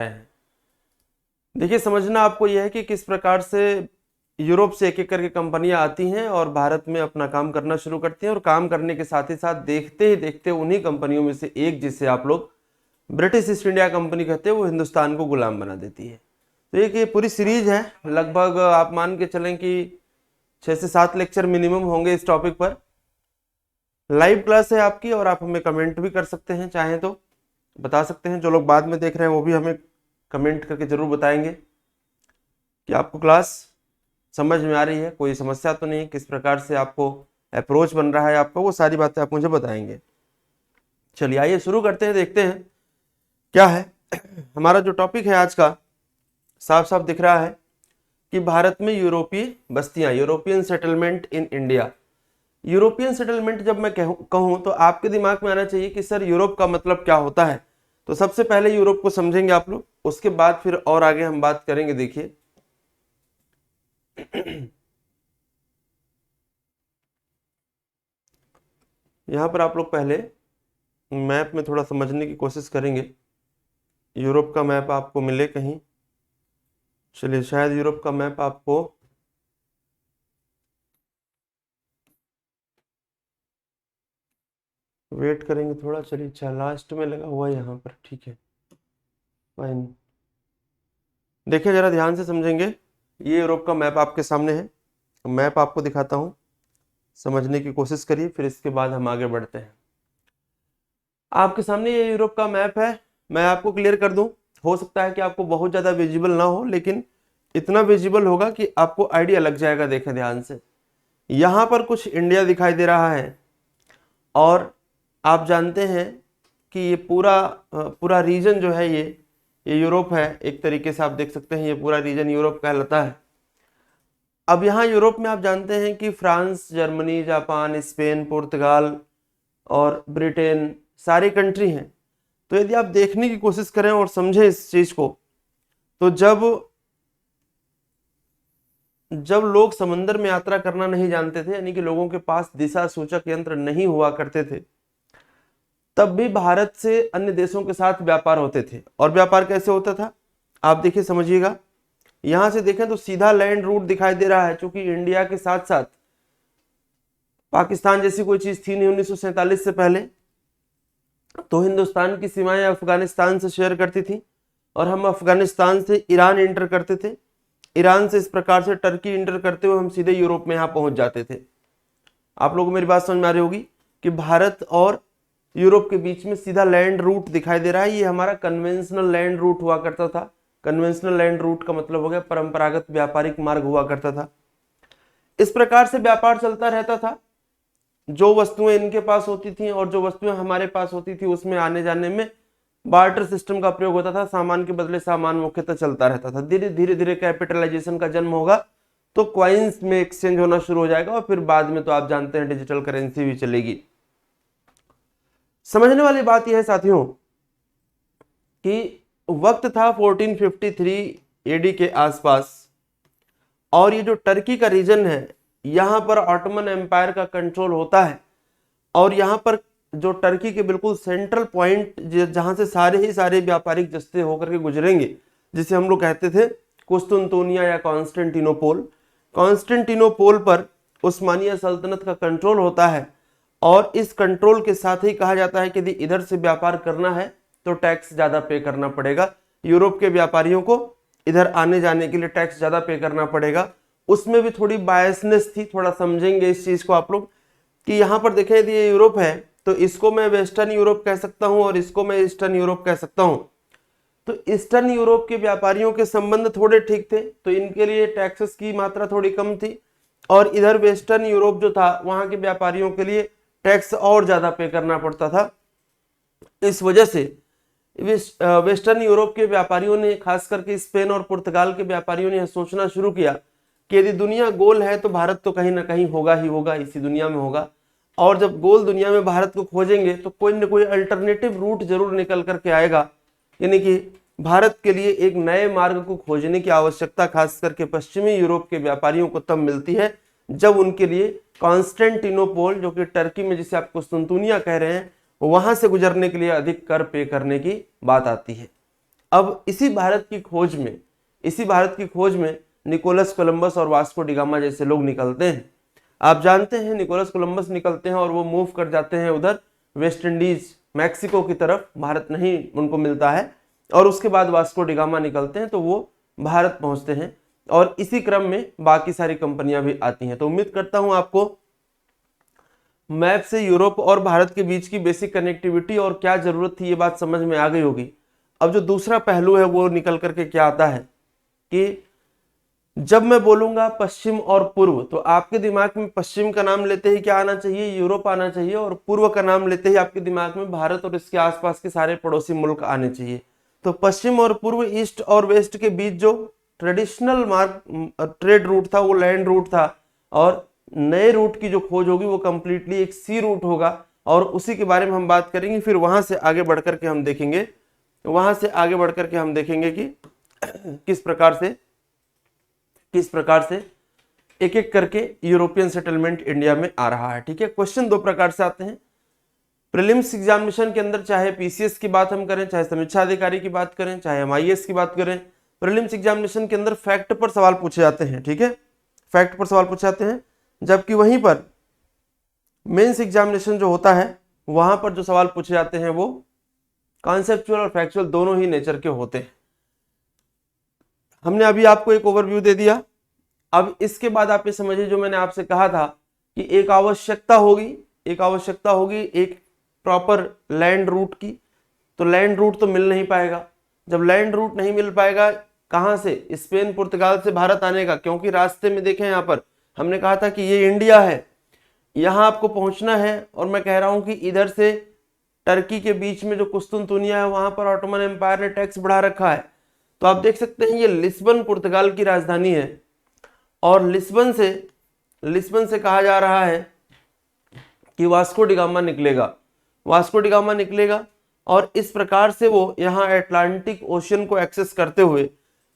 हैं। देखिए, समझना आपको यह है कि किस प्रकार से यूरोप से एक एक करके कंपनियां आती हैं और भारत में अपना काम करना शुरू करती हैं, और काम करने के साथ ही साथ देखते ही देखते उन्हीं कंपनियों में से एक, जिसे आप लोग ब्रिटिश ईस्ट इंडिया कंपनी कहते हैं, वो हिंदुस्तान को गुलाम बना देती है। तो ये पूरी सीरीज है, लगभग आप मान के चलें कि 6 से 7 लेक्चर मिनिमम होंगे इस टॉपिक पर। लाइव क्लास है आपकी, और आप हमें कमेंट भी कर सकते हैं, चाहें तो बता सकते हैं। जो लोग बाद में देख रहे हैं वो भी हमें कमेंट करके जरूर बताएंगे कि आपको क्लास समझ में आ रही है, कोई समस्या तो नहीं, किस प्रकार से आपको अप्रोच बन रहा है आपका, वो सारी बातें आप मुझे बताएंगे। चलिए आइए शुरू करते हैं, देखते हैं क्या है हमारा जो टॉपिक है आज का। साफ साफ दिख रहा है कि भारत में यूरोपीय बस्तियां, European settlement in India. European settlement जब मैं कहूं तो आपके दिमाग में आना चाहिए कि सर यूरोप का मतलब क्या होता है। तो सबसे पहले यूरोप को समझेंगे आप लोग, उसके बाद फिर और आगे हम बात करेंगे। देखिए यहां पर आप लोग पहले मैप में थोड़ा समझने की कोशिश करेंगे। यूरोप का मैप आपको मिले कहीं, चलिए शायद यूरोप का मैप आपको वेट करेंगे थोड़ा। चलिए अच्छा, लास्ट में लगा हुआ है यहाँ पर, ठीक है फाइन। देखिए जरा ध्यान से समझेंगे, ये यूरोप का मैप आपके सामने है। मैप आपको दिखाता हूँ, समझने की कोशिश करिए, फिर इसके बाद हम आगे बढ़ते हैं। आपके सामने ये यूरोप का मैप है। मैं आपको क्लियर कर दूं, हो सकता है कि आपको बहुत ज़्यादा विजिबल ना हो, लेकिन इतना विजिबल होगा कि आपको आइडिया लग जाएगा। देखें ध्यान से, यहाँ पर कुछ इंडिया दिखाई दे रहा है, और आप जानते हैं कि ये पूरा रीजन जो है ये यूरोप है। एक तरीके से आप देख सकते हैं ये पूरा रीजन यूरोप कहलाता है। अब यहाँ यूरोप में आप जानते हैं कि फ्रांस, जर्मनी, जापान, स्पेन, पुर्तगाल और ब्रिटेन सारी कंट्री हैं। तो यदि आप देखने की कोशिश करें और समझें इस चीज को, तो जब लोग समंदर में यात्रा करना नहीं जानते थे, यानी कि लोगों के पास दिशा सूचक यंत्र नहीं हुआ करते थे, तब भी भारत से अन्य देशों के साथ व्यापार होते थे। और व्यापार कैसे होता था आप देखिए, समझिएगा। यहां से देखें तो सीधा लैंड रूट दिखाई दे रहा है, क्योंकि इंडिया के साथ साथ पाकिस्तान जैसी कोई चीज थी नहीं 1947 से पहले। तो हिंदुस्तान की सीमाएं अफगानिस्तान से शेयर करती थी, और हम अफगानिस्तान से ईरान इंटर करते थे। ईरान से इस प्रकार से टर्की इंटर करते हुए हम सीधे यूरोप में यहाँ पहुंच जाते थे। आप लोगों को मेरी बात समझ में आ रही होगी कि भारत और यूरोप के बीच में सीधा लैंड रूट दिखाई दे रहा है। ये हमारा कन्वेंशनल लैंड रूट हुआ करता था। कन्वेंशनल लैंड रूट का मतलब हो गया परंपरागत व्यापारिक मार्ग हुआ करता था। इस प्रकार से व्यापार चलता रहता था। जो वस्तुएं इनके पास होती थी और जो वस्तुएं हमारे पास होती थी, उसमें आने जाने में बार्टर सिस्टम का प्रयोग होता था। सामान के बदले सामान मुख्यतः चलता रहता था। धीरे धीरे कैपिटलाइजेशन का जन्म होगा, तो क्वाइंस में एक्सचेंज होना शुरू हो जाएगा, और फिर बाद में तो आप जानते हैं डिजिटल करेंसी भी चलेगी। समझने वाली बात यह है साथियों कि वक्त था 1453 एडी के आसपास, और ये जो टर्की का रीजन है, यहां पर ऑटोमन एम्पायर का कंट्रोल होता है। और यहां पर जो टर्की के बिल्कुल सेंट्रल पॉइंट, जहां से सारे व्यापारिक जस्ते होकर के गुजरेंगे, जिसे हम लोग कहते थे कुस्तुनतुनिया या कॉन्स्टेंटिनोपोल, कॉन्स्टेंटिनोपोल पर उस्मानिया सल्तनत का कंट्रोल होता है। और इस कंट्रोल के साथ ही कहा जाता है कि यदि इधर से व्यापार करना है तो टैक्स ज्यादा पे करना पड़ेगा। यूरोप के व्यापारियों को इधर आने जाने के लिए टैक्स ज्यादा पे करना पड़ेगा। उसमें भी थोड़ी बायसनेस थी, थोड़ा समझेंगे इस चीज को आप लोग कि यहाँ पर देखें यदि ये यूरोप है तो इसको मैं वेस्टर्न यूरोप कह सकता हूं, और इसको मैं ईस्टर्न यूरोप कह सकता हूं। तो ईस्टर्न यूरोप के व्यापारियों के संबंध थोड़े ठीक थे, तो इनके लिए टैक्सेस की मात्रा थोड़ी कम थी। और इधर वेस्टर्न यूरोप जो था, वहां के व्यापारियों के लिए टैक्स और ज्यादा पे करना पड़ता था। इस वजह से वेस्टर्न यूरोप के व्यापारियों ने, खास करके स्पेन और पुर्तगाल के व्यापारियों ने सोचना शुरू किया कि यदि दुनिया गोल है तो भारत तो कहीं ना कहीं होगा ही होगा, इसी दुनिया में होगा। और जब गोल दुनिया में भारत को खोजेंगे तो कोई ना कोई अल्टरनेटिव रूट जरूर निकल करके आएगा। यानी कि भारत के लिए एक नए मार्ग को खोजने की आवश्यकता खास करके पश्चिमी यूरोप के व्यापारियों को तब मिलती है जब उनके लिए कॉन्स्टेंटिनोपोल, जो कि टर्की में जिसे आप कुस्तुनतुनिया कह रहे हैं, वहां से गुजरने के लिए अधिक कर पे करने की बात आती है। अब इसी भारत की खोज में निकोलस कोलंबस और वास्को डी गामा जैसे लोग निकलते हैं। आप जानते हैं निकोलस कोलंबस निकलते हैं और वो मूव कर जाते हैं उधर वेस्ट इंडीज मैक्सिको की तरफ, भारत नहीं उनको मिलता है, और उसके बाद वास्को डी गामा निकलते हैं तो वो भारत पहुंचते हैं, और इसी क्रम में बाकी सारी कंपनियां भी आती हैं। तो उम्मीद करता हूं आपको मैप से यूरोप और भारत के बीच की बेसिक कनेक्टिविटी और क्या जरूरत थी ये बात समझ में आ गई होगी। अब जो दूसरा पहलू है वो निकल करके क्या आता है कि जब मैं बोलूंगा पश्चिम और पूर्व, तो आपके दिमाग में पश्चिम का नाम लेते ही क्या आना चाहिए, यूरोप आना चाहिए, और पूर्व का नाम लेते ही आपके दिमाग में भारत और इसके आसपास के सारे पड़ोसी मुल्क आने चाहिए। तो पश्चिम और पूर्व, ईस्ट और वेस्ट के बीच जो ट्रेडिशनल ट्रेड रूट था वो लैंड रूट था, और नए रूट की जो खोज होगी वो कंप्लीटली एक सी रूट होगा, और उसी के बारे में हम बात करेंगे। फिर वहां से आगे बढ़कर के हम देखेंगे कि किस प्रकार से एक एक करके यूरोपियन सेटलमेंट इंडिया में आ रहा है। ठीक है, क्वेश्चन दो प्रकार से आते हैं प्रीलिम्स एग्जामिनेशन के अंदर, चाहे पीसीएस की बात हम करें, चाहे समीक्षा अधिकारी की बात करें, चाहे एमआईएस की बात करें। प्रीलिम्स एग्जामिनेशन के अंदर फैक्ट पर सवाल पूछे जाते हैं। ठीक है, फैक्ट पर सवाल पूछे जाते हैं, जबकि वहीं पर मेंस एग्जामिनेशन जो होता है वहां पर जो सवाल पूछे जाते हैं वो कॉन्सेप्चुअल और फैक्चुअल दोनों ही नेचर के होते हैं। हमने अभी आपको एक ओवरव्यू दे दिया। अब इसके बाद आप ये समझिए जो मैंने आपसे कहा था कि एक आवश्यकता होगी एक प्रॉपर लैंड रूट की। तो लैंड रूट तो मिल नहीं पाएगा। जब लैंड रूट नहीं मिल पाएगा, कहां से, स्पेन पुर्तगाल से भारत आने का, क्योंकि रास्ते में देखें यहाँ पर हमने कहा था कि ये इंडिया है, यहां आपको पहुंचना है, और मैं कह रहा हूं कि इधर से टर्की के बीच में जो कुस्तुनतुनिया है वहां पर ऑटोमन एम्पायर ने टैक्स बढ़ा रखा है। तो आप देख सकते हैं ये लिस्बन पुर्तगाल की राजधानी है, और लिस्बन से कहा जा रहा है कि वास्को डी गामा निकलेगा, और इस प्रकार से वो यहाँ अटलांटिक ओशियन को एक्सेस करते हुए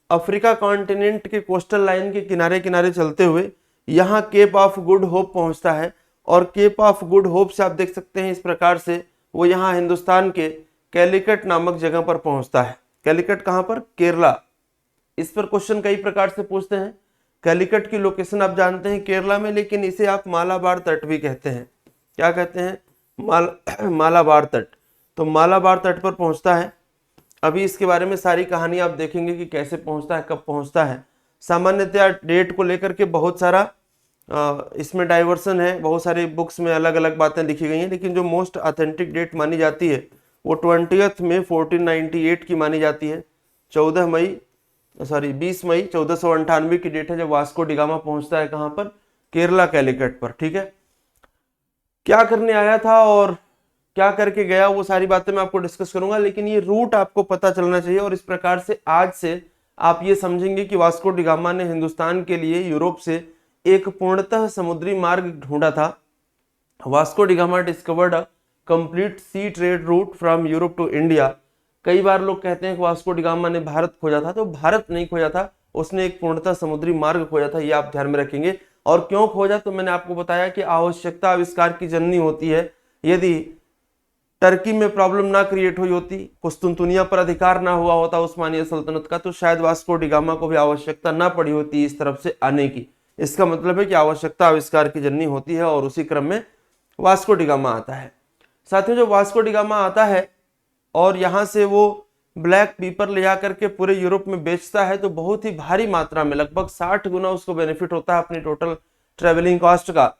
अफ्रीका कॉन्टिनेंट के कोस्टल लाइन के किनारे किनारे चलते हुए यहाँ केप ऑफ गुड होप पहुंचता है, और केप ऑफ गुड होप से आप देख सकते हैं इस प्रकार से वो यहाँ हिंदुस्तान के कैलिकट नामक जगह पर पहुंचता है। कैलिकट कहाँ पर, केरला। इस पर क्वेश्चन कई प्रकार से पूछते हैं। कैलिकट की लोकेशन आप जानते हैं केरला में, लेकिन इसे आप मालाबार तट भी कहते हैं। क्या कहते हैं, मालाबार तट। तो मालाबार तट पर पहुंचता है। अभी इसके बारे में सारी कहानी आप देखेंगे कि कैसे पहुंचता है, कब पहुंचता है। सामान्यतया डेट को लेकर के बहुत सारा इसमें डाइवर्सन है, बहुत सारी बुक्स में अलग अलग बातें लिखी गई हैं, लेकिन जो मोस्ट ऑथेंटिक डेट मानी जाती है वो 20 मई 1498 की मानी जाती है। 20 मई 1498 की डेट है जब वास्को डी गामा पहुंचता है कहां पर, केरला कैलिकट पर। ठीक है, क्या करने आया था और क्या करके गया वो सारी बातें मैं आपको डिस्कस करूंगा, लेकिन ये रूट आपको पता चलना चाहिए। और इस प्रकार से आज से आप ये समझेंगे कि वास्को डी गामा ने हिंदुस्तान के लिए यूरोप से एक पूर्णतः समुद्री मार्ग ढूंढा था। Vasco da Gama discovered a complete sea trade route from Europe to India. कई बार लोग कहते हैं कि वास्को डी गामा ने भारत खोजा था, तो भारत नहीं खोजा था, उसने एक पूर्णतः समुद्री मार्ग खोजा था। ये आप ध्यान में रखेंगे। और क्यों खोजा, तो मैंने आपको बताया कि आवश्यकता आविष्कार की जननी होती है। यदि टर्की में प्रॉब्लम ना क्रिएट हुई होती, कुस्तुनतुनिया पर अधिकार ना हुआ होता उस्मानिया सल्तनत का, तो शायद वास्को डी गामा को भी आवश्यकता ना पड़ी होती इस तरफ से आने की। इसका मतलब है कि आवश्यकता आविष्कार की जननी होती है, और उसी क्रम में वास्को डी गामा आता है। साथियों, जो वास्को डी गामा आता है और यहाँ से वो ब्लैक पीपर ले जाकर के पूरे यूरोप में बेचता है, तो बहुत ही भारी मात्रा में, लगभग 60 गुना उसको बेनिफिट होता है अपनी टोटल ट्रेवलिंग कॉस्ट का।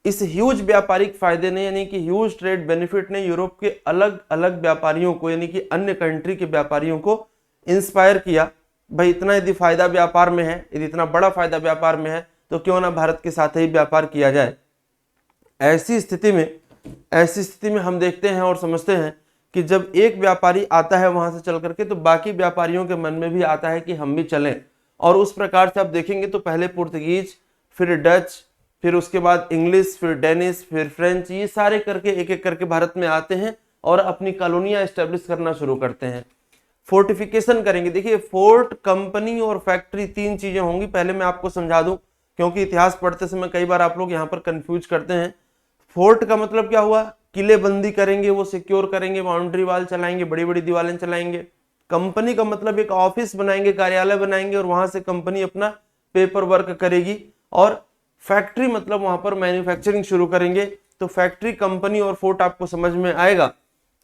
इस ह्यूज व्यापारिक फायदे ने, यानी कि ह्यूज ट्रेड बेनिफिट ने यूरोप के अलग अलग व्यापारियों को, यानी कि अन्य कंट्री के व्यापारियों को इंस्पायर किया। भाई इतना यदि फायदा व्यापार में है, यदि इतना बड़ा फायदा व्यापार में है, तो क्यों ना भारत के साथ ही व्यापार किया जाए। ऐसी स्थिति में हम देखते हैं और समझते हैं कि जब एक व्यापारी आता है वहां से चल करके, तो बाकी व्यापारियों के मन में भी आता है कि हम भी चलें। और उस प्रकार से आप देखेंगे तो पहले पुर्तगीज, फिर डच, फिर उसके बाद इंग्लिश, फिर डेनिश, फिर फ्रेंच, ये सारे करके एक एक करके भारत में आते हैं और अपनी कॉलोनियां एस्टेब्लिश करना शुरू करते हैं। फोर्टिफिकेशन करेंगे। देखिए, फोर्ट, कंपनी और फैक्ट्री, तीन चीजें होंगी। पहले मैं आपको समझा दूं, क्योंकि इतिहास पढ़ते समय कई बार आप लोग यहाँ पर कंफ्यूज करते हैं। फोर्ट का मतलब क्या हुआ, किलेबंदी करेंगे, वो सिक्योर करेंगे, बाउंड्री वाल चलाएंगे, बड़ी बड़ी दीवारें चलाएंगे। कंपनी का मतलब एक ऑफिस बनाएंगे, कार्यालय बनाएंगे और वहां से कंपनी अपना पेपर वर्क करेगी। और फैक्ट्री मतलब वहां पर मैन्युफैक्चरिंग शुरू करेंगे। तो फैक्ट्री, कंपनी और फोर्ट आपको समझ में आएगा।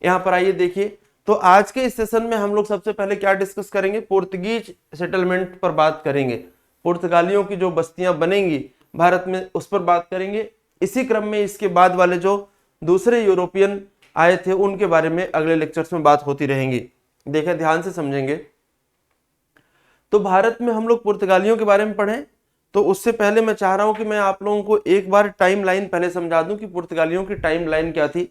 यहाँ पर आइए देखिए, तो आज के इस सेशन में हम लोग सबसे पहले क्या डिस्कस करेंगे, पुर्तगीज सेटलमेंट पर बात करेंगे। पुर्तगालियों की जो बस्तियां बनेंगी भारत में उस पर बात करेंगे। इसी क्रम में इसके बाद वाले जो दूसरे यूरोपियन आए थे उनके बारे में अगले लेक्चर्स में बात होती रहेंगी। देखें, ध्यान से समझेंगे। तो भारत में हम लोग पुर्तगालियों के बारे में पढ़ें, तो उससे पहले मैं चाह रहा हूं कि मैं आप लोगों को एक बार टाइम लाइन पहले समझा दूं कि पुर्तगालियों की टाइम लाइन क्या थी।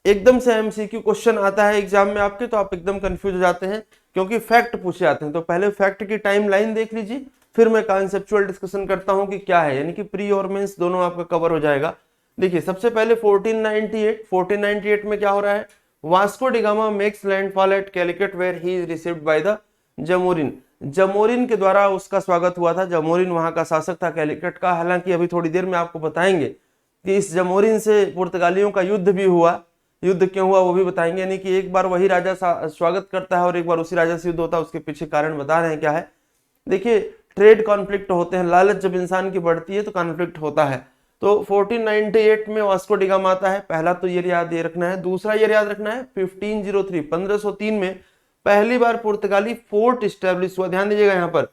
एकदम से एमसीक्यू क्वेश्चन आता है एग्जाम में आपके, तो आप एकदम कंफ्यूज हो जाते हैं क्योंकि फैक्ट पूछे जाते हैं। तो पहले फैक्ट की टाइम लाइन देख लीजिए, फिर मैं कॉन्सेप्चुअल डिस्कशन करता हूं कि क्या है, यानी कि प्री और मेंस दोनों आपका कवर हो जाएगा। देखिए, सबसे पहले 1498 में क्या हो रहा है, Vasco da Gama makes landfall at Calicut where he is received by the Zamorin. Zamorin के द्वारा उसका स्वागत हुआ था। जमोरिन वहां का शासक था कैलिकट का। हालांकि अभी थोड़ी देर में आपको बताएंगे कि इस जमोरिन से पुर्तगालियों का युद्ध भी हुआ। युद्ध क्यों हुआ वो भी बताएंगे, यानी कि एक बार वही राजा स्वागत करता है और एक बार उसी राजा से युद्ध होता है। उसके पीछे कारण बता रहे हैं क्या है। देखिए, ट्रेड कॉन्फ्लिक्ट होते हैं, लालच जब इंसान की बढ़ती है तो कॉन्फ्लिक्ट होता है। तो 1498 में वास्को डिगामा आता है, पहला तो ये याद रखना है। दूसरा ये याद रखना है 1503 में पहली बार पुर्तगाली फोर्ट स्टैब्लिश हुआ। ध्यान दीजिएगा, यहाँ पर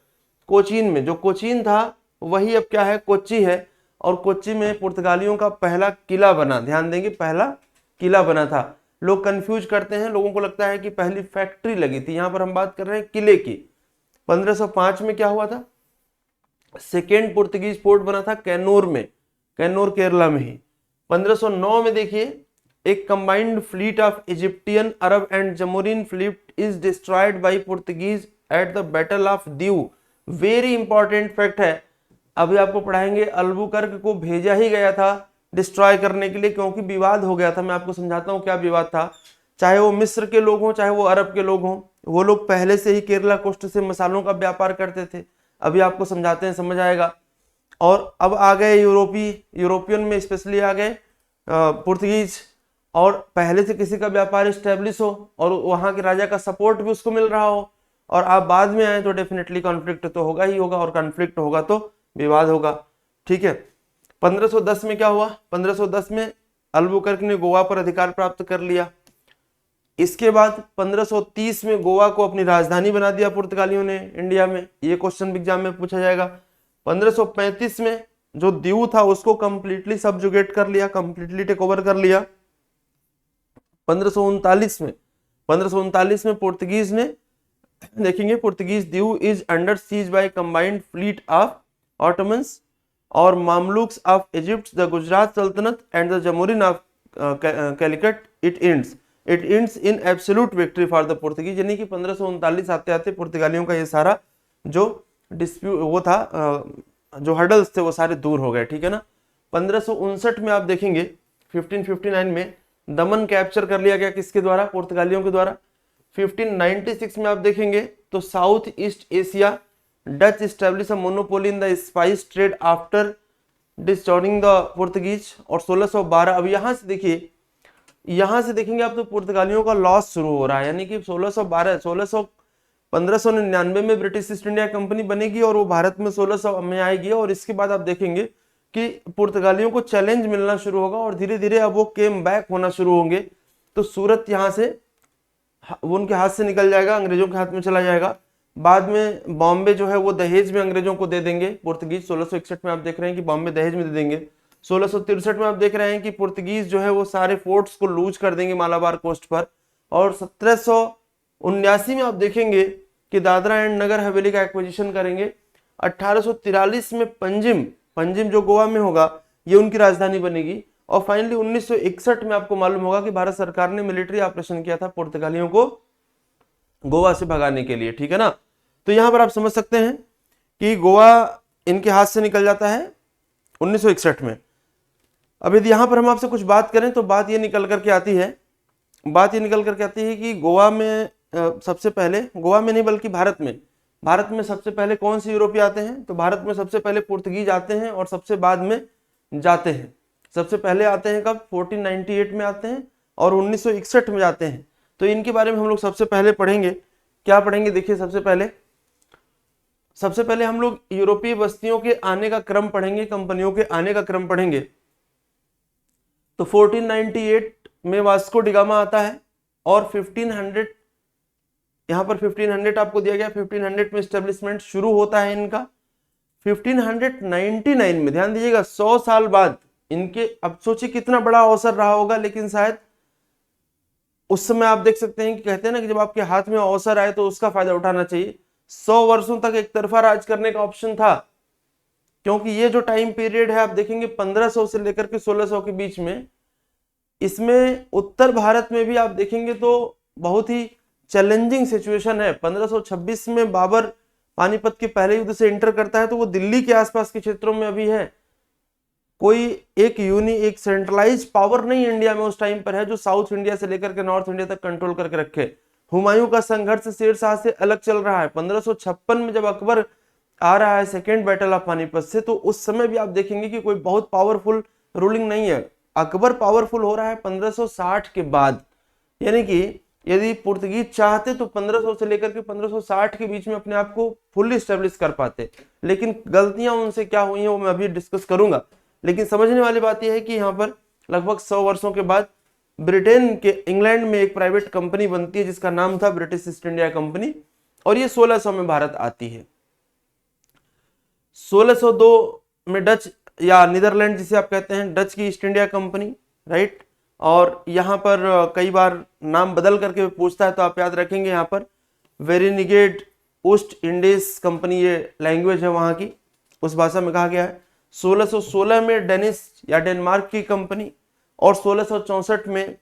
कोचीन में, जो कोचीन था वही अब क्या है, कोच्चि है। और कोच्चि में पुर्तगालियों का पहला किला बना। ध्यान देंगे, पहला किला बना था। लोग कंफ्यूज करते हैं, लोगों को लगता है कि पहली फैक्ट्री लगी थी। यहां पर हम बात कर रहे हैं किले की। 1505 में क्या हुआ था, सेकेंड पुर्तगीज पोर्ट बना था कैनूर में, कैनूर केरला में ही। 1509 में देखिए, एक combined fleet of Egyptian, Arab and Zamorin fleet is destroyed by Portuguese at the battle of Diu. Very important fact है, अभी आपको पढ़ाएंगे। अल्बुकर्क को भेजा ही गया था डिस्ट्रॉय करने के लिए, क्योंकि विवाद हो गया था। मैं आपको समझाता हूं क्या विवाद था। चाहे वो मिस्र के लोग हों, चाहे वो अरब के लोग हों, वो लोग पहले से ही केरला कोस्ट से मसालों का व्यापार करते थे। अभी आपको समझाते हैं, समझ आएगा। और अब आ गए यूरोपियन में स्पेशली आ गए पुर्तगीज, और पहले से किसी का व्यापार स्टैब्लिश हो और वहां के राजा का सपोर्ट भी उसको मिल रहा हो, और आप बाद में आए तो डेफिनेटली कॉन्फ्लिक्ट तो होगा ही होगा, और कॉन्फ्लिक्ट होगा तो विवाद होगा। ठीक है। 1510 में क्या हुआ, 1510 में अल्बुकर्क ने गोवा पर अधिकार प्राप्त कर लिया। इसके बाद 1530 में गोवा को अपनी राजधानी बना दिया पुर्तगालियों ने इंडिया में। ये क्वेश्चन एग्जाम में पूछा जाएगा। 1535 में जो दीव था उसको कंप्लीटली सबजुगेट कर लिया, कंप्लीटली टेक ओवर कर लिया। 1539 में पुर्तगीज ने, देखेंगे, Portuguese Diu is under siege by combined fleet of Ottomans और Mamluks of Egypt, the Gujarat सल्तनत and the Zamorin of Calicut. It ends in absolute victory for the Portuguese. यानी कि 1539 आते आते पुर्तगालियों का ये सारा जो डिस्प्यूट वो था, जो हर्डल्स थे वो सारे दूर हो गए। ठीक है ना। 1559 में आप देखेंगे, 1559 में दमन कैप्चर कर लिया गया, किसके द्वारा, पुर्तगालियों के द्वारा। 1596 में आप देखेंगे तो South East Asia Dutch establish a monopoly in the spice trade after dethroning the Portuguese. और 1612, अब यहां से देखिए, यहां से देखेंगे आप तो पुर्तगालियों का लॉस शुरू हो रहा है। यानी कि 1599 में ब्रिटिश ईस्ट इंडिया कंपनी बनेगी और वो भारत में 1600 में आएगी। और इसके बाद आप देखेंगे कि पुर्तगालियों को चैलेंज मिलना शुरू होगा और धीरे धीरे अब वो केम बैक होना शुरू होंगे। तो सूरत यहाँ से वो उनके हाथ से निकल जाएगा, अंग्रेजों के हाथ में चला जाएगा। बाद में बॉम्बे जो है वो दहेज में अंग्रेजों को दे देंगे पुर्तगीज। 1661 में आप देख रहे हैं कि बॉम्बे दहेज में दे देंगे। 1663 में आप देख रहे हैं कि पुर्तगीज जो है वो सारे फोर्ट्स को लूज कर देंगे मालाबार कोस्ट पर। और 1779 में आप देखेंगे कि दादरा एंड नगर हवेली का एक्विजिशन करेंगे। 1843 में पंजिम जो गोवा में होगा ये उनकी राजधानी बनेगी। और फाइनली 1961 में आपको मालूम होगा कि भारत सरकार ने मिलिट्री ऑपरेशन किया था पुर्तगालियों को गोवा से भगाने के लिए। ठीक है ना। तो यहां पर आप समझ सकते हैं कि गोवा इनके हाथ से निकल जाता है 1961 में। अब यदि यहां पर हम आपसे कुछ बात करें तो बात ये निकल करके आती है कि गोवा में सबसे पहले, गोवा में नहीं बल्कि भारत में सबसे पहले कौन से यूरोपीय आते हैं, तो भारत में सबसे पहले पुर्तगीज आते हैं और सबसे बाद में जाते हैं। सबसे पहले आते हैं कब, 1498 में आते हैं और 1961 में जाते हैं। तो इनके बारे में हम लोग सबसे पहले पढ़ेंगे क्या पढ़ेंगे? देखिए सबसे पहले हम लोग यूरोपीय बस्तियों के आने का क्रम पढ़ेंगे, कंपनियों के आने का क्रम पढ़ेंगे। तो 1498 में वास्को डिगामा आता है और 1500, यहां पर 1500 आपको दिया गया, 1500 में स्टेब्लिशमेंट शुरू होता है इनका। 1599 में, ध्यान दीजिएगा, 100 साल बाद इनके, अब सोचिए कितना बड़ा अवसर रहा होगा, लेकिन शायद उस समय आप देख सकते हैं कि कहते हैं ना कि जब आपके हाथ में अवसर आए तो उसका फायदा उठाना चाहिए। 100 वर्षों तक एक तरफा राज करने का ऑप्शन था, क्योंकि ये जो टाइम पीरियड है आप देखेंगे 1500 से लेकर के 1600 के बीच में, इसमें उत्तर भारत में भी आप देखेंगे तो बहुत ही चैलेंजिंग सिचुएशन है। 1526 में बाबर पानीपत के पहले युद्ध से एंटर करता है, तो वो दिल्ली के आसपास के क्षेत्रों में अभी है। कोई एक सेंट्रलाइज पावर नहीं इंडिया में उस टाइम पर है जो साउथ इंडिया से लेकर के नॉर्थ इंडिया तक कंट्रोल करके रखे। हुमायूं का संघर्ष शेर शाह से अलग चल रहा है। 1556 में जब अकबर आ रहा है सेकेंड बैटल ऑफ पानीपत से, तो उस समय भी आप देखेंगे कि कोई बहुत पावरफुल रूलिंग नहीं है। अकबर पावरफुल हो रहा है 1560 के बाद, यानी कि यदि पुर्तगीज चाहते तो 1500 से लेकर के 1560 के बीच में अपने आप को फुल्ली स्टेब्लिश कर पाते, लेकिन गलतियां उनसे क्या हुई हैं वो मैं अभी डिस्कस करूंगा। लेकिन समझने वाली बात यह है कि यहाँ पर लगभग 100 वर्षों के बाद ब्रिटेन के इंग्लैंड में एक प्राइवेट कंपनी बनती है जिसका नाम था ब्रिटिश ईस्ट इंडिया कंपनी, और ये 1600 में भारत आती है। 1602 में डच या नीदरलैंड जिसे आप कहते हैं, डच की ईस्ट इंडिया कंपनी, राइट। और यहाँ पर कई बार नाम बदल करके पूछता है तो आप याद रखेंगे, यहाँ पर वेरिनिगेड ईस्ट इंडीज कंपनी, ये लैंग्वेज है वहाँ की, उस भाषा में कहा गया है। 1616 में डेनिश या डेनमार्क की कंपनी, और 1664 में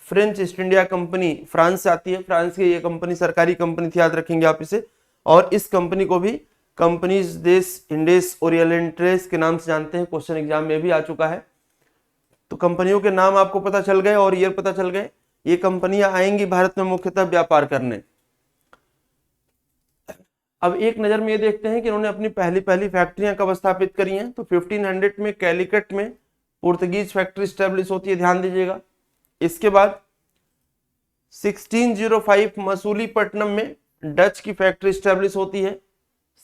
French east India company France से आती है। फ्रांस की ये कंपनी सरकारी कंपनी थी, याद रखेंगे आप इसे। और इस कंपनी को भी कंपनीज देश इंडेस ओरिएंटेस के नाम से जानते हैं, क्वेश्चन एग्जाम में भी आ चुका है। तो कंपनियों के नाम आपको पता चल गए और ईयर पता चल गए। ये कंपनियां आएंगी भारत में मुख्यतः व्यापार करने। अब एक नजर में ये देखते हैं कि इन्होंने अपनी पहली फैक्ट्रियां कब स्थापित करी हैं। तो 1500 में कैलिकट में पुर्तगीज फैक्ट्री स्टैब्लिश होती है, ध्यान दीजिएगा। इसके बाद 1605 मसूलीपट्टनम में डच की फैक्ट्री स्टैब्लिश होती है।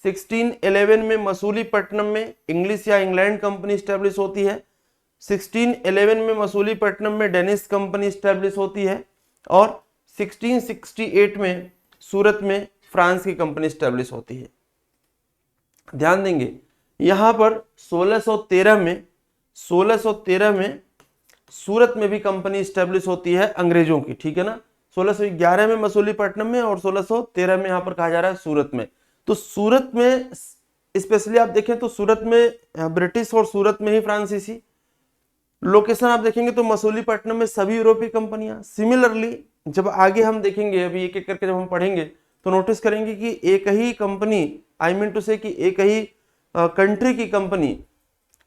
1611 में मसूलीपट्टनम में इंग्लिश या इंग्लैंड कंपनी स्टैब्लिश होती है। 1611 में मसूलीपट्टनम में डेनिश कंपनी स्टैब्लिश होती है। और 1668 में सूरत में फ्रांस की कंपनी स्टैब्लिश होती है। ध्यान देंगे यहां पर 1613 में सूरत में भी कंपनी स्टैब्लिश होती है अंग्रेजों की, ठीक है ना। 1611 में मसूलीपट्टनम में और 1613 में यहां पर कहा जा रहा है सूरत में। तो सूरत में स्पेशली आप देखें तो सूरत में ब्रिटिश और सूरत में ही फ्रांसीसी। लोकेशन आप देखेंगे तो मसूलीपट्टनम में सभी यूरोपीय कंपनियां। सिमिलरली जब आगे हम देखेंगे, अभी एक एक करके जब हम पढ़ेंगे तो नोटिस करेंगे कि एक ही कंपनी, आई मीन टू से कि एक ही कंट्री की कंपनी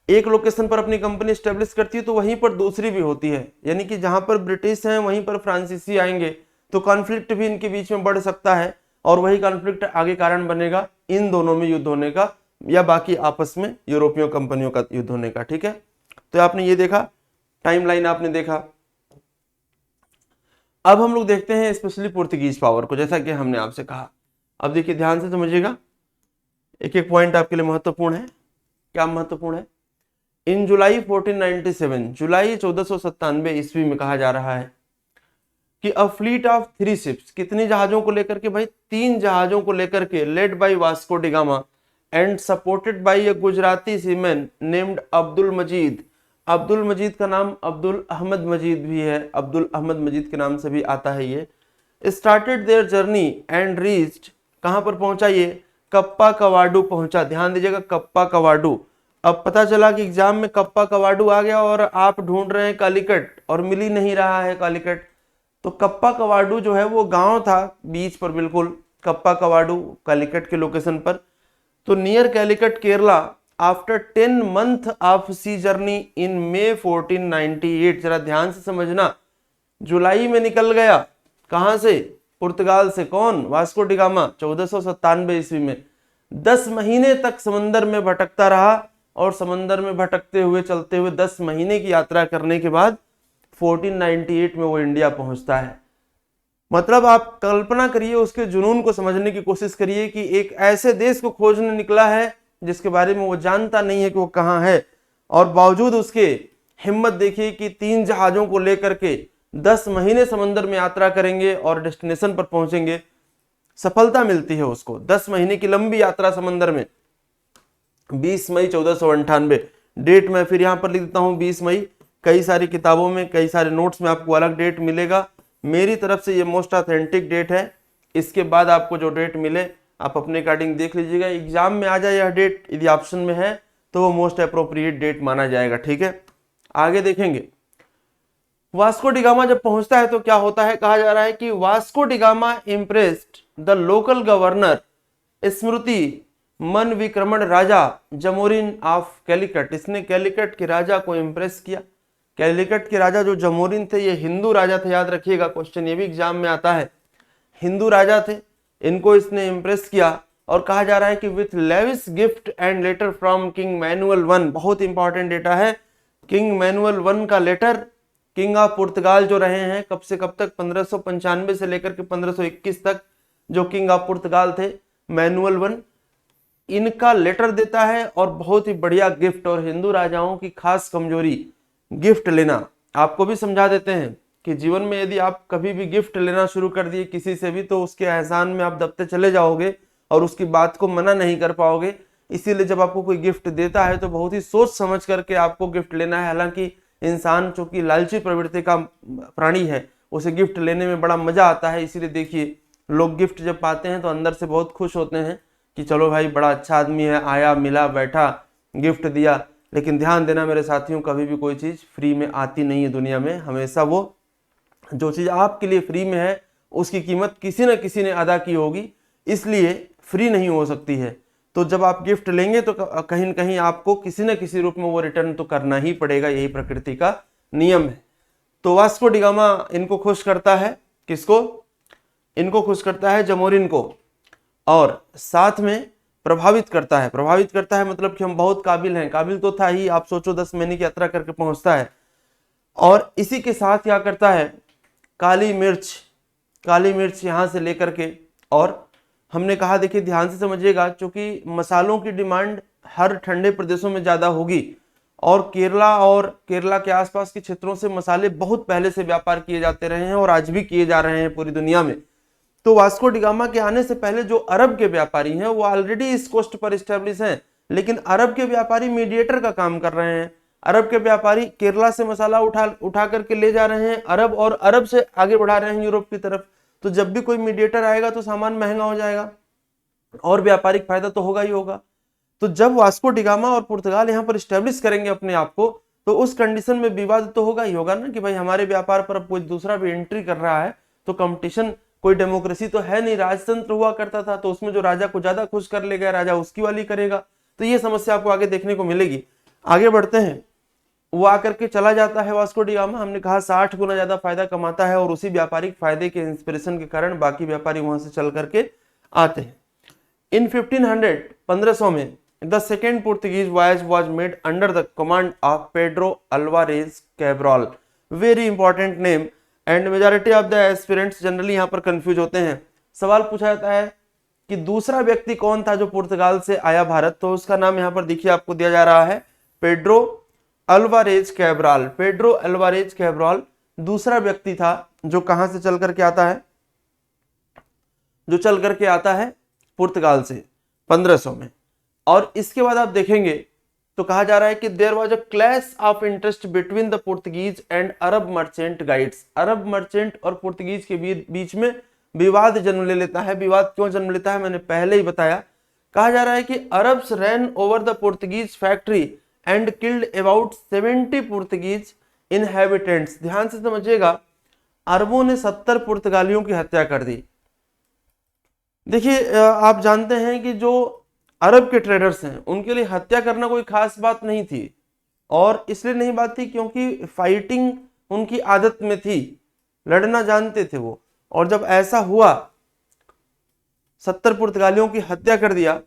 एक लोकेशन पर अपनी कंपनी स्टेब्लिश करती है तो वहीं पर दूसरी भी होती है। यानी कि जहां पर ब्रिटिश हैं वहीं पर फ्रांसीसी आएंगे तो कॉन्फ्लिक्ट भी इनके बीच में बढ़ सकता है, और वही कॉन्फ्लिक्ट आगे कारण बनेगा इन दोनों में युद्ध होने का, या बाकी आपस में यूरोपीय कंपनियों का युद्ध होने का, ठीक है। तो आपने ये देखा, टाइमलाइन आपने देखा। अब हम लोग देखते हैं स्पेशली पुर्तगीज पावर को, जैसा कि हमने आपसे कहा। अब देखिए ध्यान से समझिएगा, एक एक पॉइंट आपके लिए महत्वपूर्ण है। क्या महत्वपूर्ण है? इन जुलाई 1497, जुलाई 1497 ईस्वी में कहा जा रहा है कि अ फ्लीट ऑफ 3 शिप्स, कितनी जहाजों को लेकर के भाई? 3 जहाजों को लेकर के, led by Vasco da Gama and supported by a Gujarati seaman named Abdul Majid. Abdul Majid का नाम अब्दुल अहमद मजीद भी है, अब्दुल अहमद मजीद के नाम से भी आता है ये। Started their journey and reached, कहां पर पहुंचा ये? कप्पा कवाडू पहुंचा। ध्यान दीजिएगा, कप्पा कवाडू। अब पता चला कि एग्जाम में कप्पा कवाडू आ गया और आप ढूंढ रहे हैं कालीकट और मिल ही नहीं रहा है कालीकट। तो कप्पा कवाडू जो है वो गांव था बीच पर, बिल्कुल कप्पा कवाडू कालीकट के लोकेशन पर। तो near Calicut Kerala after 10 month of sea journey in May 1498। जरा ध्यान से समझना, जुलाई में निकल गया, कहां से? पुर्तगाल से। कौन? Vasco da Gama. 1497 ईस्वी में 10 महीने तक समंदर में भटकता रहा, और समंदर में भटकते हुए चलते हुए 10 महीने की यात्रा करने के बाद 1498 में वो इंडिया पहुंचता है। मतलब आप कल्पना करिए, उसके जुनून को समझने की कोशिश करिए कि एक ऐसे देश को खोजने निकला है जिसके बारे में वो जानता नहीं है कि वो कहाँ है, और बावजूद उसके हिम्मत देखिए कि 3 जहाजों को लेकर के 10 महीने समंदर में यात्रा करेंगे और डेस्टिनेशन पर पहुंचेंगे। सफलता मिलती है उसको 10 महीने की लंबी यात्रा समंदर में। 20 मई 1498 डेट मैं फिर यहाँ पर लिख देता हूँ, 20 मई। कई सारी किताबों में, कई सारे नोट्स में आपको अलग डेट मिलेगा। मेरी तरफ से ये मोस्ट ऑथेंटिक डेट है। इसके बाद आपको जो डेट मिले आप अपने अकॉर्डिंग देख लीजिएगा। एग्जाम में आ जाए यह डेट, यदि ऑप्शन में है तो वो मोस्ट अप्रोप्रिएट डेट माना जाएगा। ठीक है, आगे देखेंगे। वास्को डिगामा जब पहुंचता है तो क्या होता है, कहा जा रहा है कि Vasco da Gama impressed the local governor Samoothiri Manavikraman Raja Zamorin of Calicut. इसने कैलिकट के राजा को इम्प्रेस किया। कैलिकट के राजा जो जमोरिन थे, ये हिंदू राजा थे, याद रखिएगा, क्वेश्चन ये भी एग्जाम में आता है। हिंदू राजा थे, इनको इसने इम्प्रेस किया। और कहा जा रहा है कि with lavish gift and letter from king Manuel one, बहुत इंपॉर्टेंट डेटा है, किंग मैनुअल वन का लेटर, किंग ऑफ पुर्तगाल जो रहे हैं कब से कब तक, 1595 से लेकर के 1521 तक जो किंग ऑफ पुर्तगाल थे मैनुअल वन, इनका लेटर देता है और बहुत ही बढ़िया गिफ्ट। और हिंदू राजाओं की खास कमजोरी गिफ्ट लेना। आपको भी समझा देते हैं कि जीवन में यदि आप कभी भी गिफ्ट लेना शुरू कर दिए किसी से भी, तो उसके एहसान में आप दबते चले जाओगे और उसकी बात को मना नहीं कर पाओगे। इसीलिए जब आपको कोई गिफ्ट देता है तो बहुत ही सोच समझ करके आपको गिफ्ट लेना है। हालांकि इंसान चूंकि लालची प्रवृत्ति का प्राणी है, उसे गिफ्ट लेने में बड़ा मजा आता है। इसीलिए देखिए, लोग गिफ्ट जब पाते हैं तो अंदर से बहुत खुश होते हैं कि चलो भाई बड़ा अच्छा आदमी है, आया मिला बैठा गिफ्ट दिया। लेकिन ध्यान देना मेरे साथियों, कभी भी कोई चीज फ्री में आती नहीं है दुनिया में। हमेशा वो जो चीज आपके लिए फ्री में है उसकी कीमत किसी न किसी ने अदा की होगी, इसलिए फ्री नहीं हो सकती है। तो जब आप गिफ्ट लेंगे तो कहीं न कहीं आपको किसी न किसी रूप में वो रिटर्न तो करना ही पड़ेगा, यही प्रकृति का नियम है। तो वास्को डिगामा इनको खुश करता है, किसको, इनको खुश करता है जमोरिन को, और साथ में प्रभावित करता है। प्रभावित करता है मतलब कि हम बहुत काबिल हैं, काबिल तो था ही। आप सोचो 10 महीने की यात्रा करके पहुंचता है। और इसी के साथ क्या करता है, काली मिर्च यहां से लेकर के, और हमने कहा देखिए ध्यान से समझिएगा, क्योंकि मसालों की डिमांड हर ठंडे प्रदेशों में ज्यादा होगी, और केरला के आसपास के क्षेत्रों से मसाले बहुत पहले से व्यापार किए जाते रहे हैं और आज भी किए जा रहे हैं पूरी दुनिया में। तो वास्को डिगामा के आने से पहले जो अरब के व्यापारी हैं वो ऑलरेडी इस कोस्ट पर स्टेब्लिश हैं, लेकिन अरब के व्यापारी मीडिएटर का काम कर रहे हैं। अरब के व्यापारी केरला से मसाला उठा करके ले जा रहे हैं अरब, और अरब से आगे बढ़ा रहे हैं यूरोप की तरफ। तो जब भी कोई मीडिएटर आएगा तो सामान महंगा हो जाएगा और व्यापारिक फायदा तो होगा ही होगा। तो जब वास्को डिगामा और पुर्तगाल यहाँ पर स्टेब्लिश करेंगे अपने आप को, तो उस कंडीशन में विवाद तो होगा ही होगा ना, कि भाई हमारे व्यापार पर अब कोई दूसरा भी एंट्री कर रहा है। तो कंपटीशन, कोई डेमोक्रेसी तो है नहीं, राजतंत्र हुआ करता था, तो उसमें जो राजा को ज्यादा खुश कर लेगा राजा उसकी वाली करेगा। तो ये समस्या आपको आगे देखने को मिलेगी। आगे बढ़ते हैं। वो आकर के चला जाता है वास्को डिगामा, हमने कहा 60 गुना ज्यादा फायदा कमाता है, और उसी व्यापारिक फायदे के इंस्पिरेशन के कारण बाकी व्यापारी वहां से चल करके आते हैं। इन 1500 में the second Portuguese voyage was made under the command of Pedro Alvarez Cabral. Very important name, and majority of the aspirants generally यहाँ पर कंफ्यूज होते हैं। सवाल पूछा जाता है कि दूसरा व्यक्ति कौन था जो पुर्तगाल से आया भारत, तो उसका नाम यहाँ पर देखिए आपको दिया जा रहा है, पेड्रो अल्वारेज कैब्रॉल। पेड्रो अल्वारेज कैब्रॉल दूसरा व्यक्ति था जो कहां से चल करके आता है, जो चल करके आता है पुर्तगाल से 1500 में। और इसके बाद आप देखेंगे तो कहा जा रहा है कि there was a clash of interest between the Portuguese and Arab merchant guides. Arab merchant और पुर्तगीज के बीच में विवाद जन्म ले लेता है। विवाद क्यों जन्म लेता है मैंने पहले ही बताया। कहा जा रहा है कि Arabs rain over the Portuguese factory and killed about 70 Portuguese inhabitants. ध्यान से समझिएगा, अरबों ने 70 पुर्तगालियों की हत्या कर दी। देखिए आप जानते हैं कि जो अरब के ट्रेडर्स हैं उनके लिए हत्या करना कोई खास बात नहीं थी, और इसलिए नहीं बात थी क्योंकि फाइटिंग उनकी आदत में थी, लड़ना जानते थे वो। और जब ऐसा हुआ 70 पुर्तगालियों की हत्या कर दिया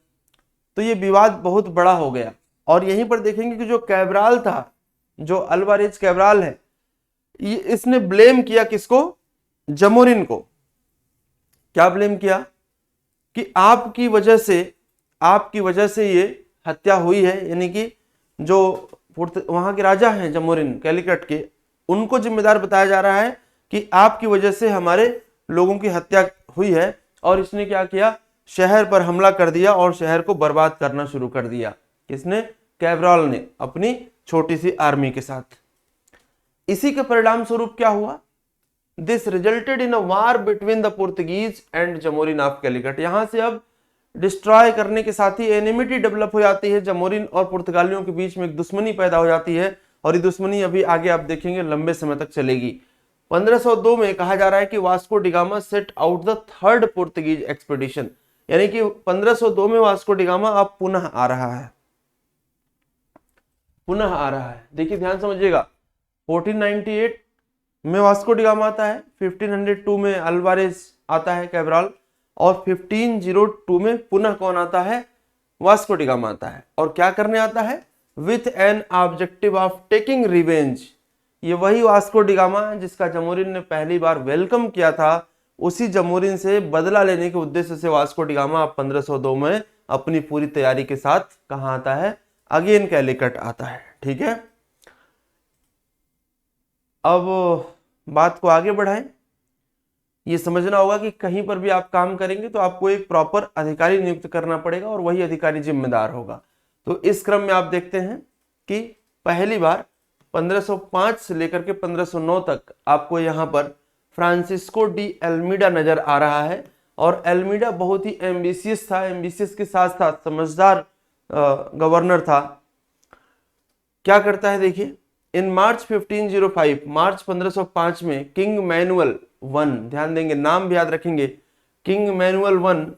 तो ये विवाद बहुत बड़ा हो गया। और यहीं पर देखेंगे कि जो कैब्राल था, जो अल्वारेज कैब्राल है, ये इसने ब्लेम किया किसको, जमोरिन को, क्या ब्लेम किया कि आपकी वजह से ये हत्या हुई है, यानी कि जो वहां के राजा हैं जमोरिन कैलिकट के, उनको जिम्मेदार बताया जा रहा है कि आपकी वजह से हमारे लोगों की हत्या हुई है। और इसने क्या किया, शहर पर हमला कर दिया और शहर को बर्बाद करना शुरू कर दिया। किसने? कैब्रॉल ने अपनी छोटी सी आर्मी के साथ। इसी के परिणाम स्वरूप क्या हुआ, this resulted in a war between the Portuguese and Zamorin of Calicut. यहां से अब डिस्ट्रॉय करने के साथ ही एनिमिटी डेवलप हो जाती है, जमोरिन और पुर्तगालियों के बीच में एक दुश्मनी पैदा हो जाती है, और ये दुश्मनी अभी आगे आप देखेंगे लंबे समय तक चलेगी। 1502 में कहा जा रहा है कि Vasco da Gama set out the third Portuguese expedition, यानी कि 1502 में वास्को डिगामा अब पुनः आ रहा है, देखिए ध्यान समझिएगा। 1498 में वास्को डिगामा आता है, 1502 में अल्वारेज आता है कैब्राल, और 1502 में पुनः कौन आता है? वास्को डिगामा आता है। और क्या करने आता है? With an objective of taking revenge. ये वही वास्को डिगामा है जिसका जमोरिन ने पहली बार वेलकम किया था, उसी जमोरिन से बदला लेने के उद्देश्य से वास्को डिगामा 1502 में अपनी पूरी तैयारी के साथ कहां आता है? अगेन कैलिकट आता है। ठीक है, अब बात को आगे बढ़ाएं। ये समझना होगा कि कहीं पर भी आप काम करेंगे तो आपको एक प्रॉपर अधिकारी नियुक्त करना पड़ेगा और वही अधिकारी जिम्मेदार होगा। तो इस क्रम में आप देखते हैं कि पहली बार 1505 से लेकर के 1509 तक आपको यहाँ पर फ्रांसिस्को डी एल्मीडा नजर आ रहा है। और एल्मीडा बहुत ही एम्बिशियस था, एम्बिशियस के साथ साथ समझदार गवर्नर था। क्या करता है देखिए, इन मार्च 1505, मार्च 1505 में किंग मैनुअल वन, ध्यान देंगे नाम भी याद रखेंगे, king Manuel one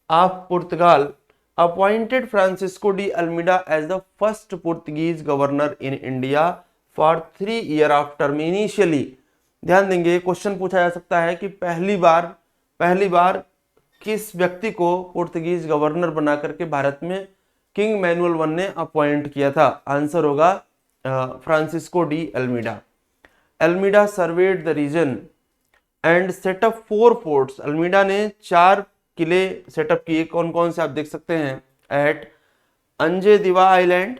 of Portugal appointed Francisco de Almeida as the first Portuguese governor in India for 3 year of term. Initially ध्यान देंगे, क्वेश्चन पूछा जा सकता है कि पहली बार किस व्यक्ति को पुर्तगीज गवर्नर बना करके भारत में किंग मैनुअल वन ने अपॉइंट किया था? आंसर होगा Francisco de Almeida. Almeida served the region and set up 4 forts. Almeida ने 4 किले सेटअप किए। कौन कौन से आप देख सकते हैं? एट अंजे दिवा आइलैंड,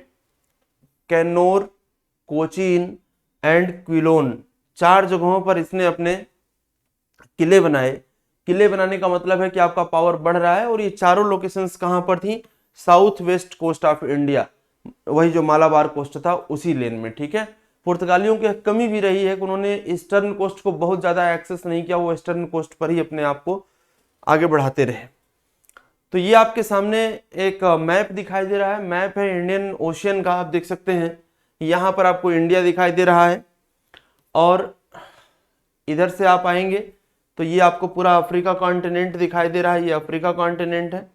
कैनोर, कोचीन एंड क्विलोन। 4 जगहों पर इसने अपने किले बनाए। किले बनाने का मतलब है कि आपका पावर बढ़ रहा है। और ये चारों लोकेशंस कहां पर थी? South west coast of India, वही जो मालाबार कोस्ट था उसी लेन में। ठीक है, पुर्तगालियों की कमी भी रही है कि उन्होंने ईस्टर्न कोस्ट को बहुत ज्यादा एक्सेस नहीं किया, वो ईस्टर्न कोस्ट पर ही अपने आप को आगे बढ़ाते रहे। तो ये आपके सामने एक मैप दिखाई दे रहा है, मैप है इंडियन ओशियन का, आप देख सकते हैं। यहाँ पर आपको इंडिया दिखाई दे रहा है और इधर से आप आएंगे तो ये आपको पूरा अफ्रीका कॉन्टिनेंट दिखाई दे रहा है, ये अफ्रीका कॉन्टिनेंट है।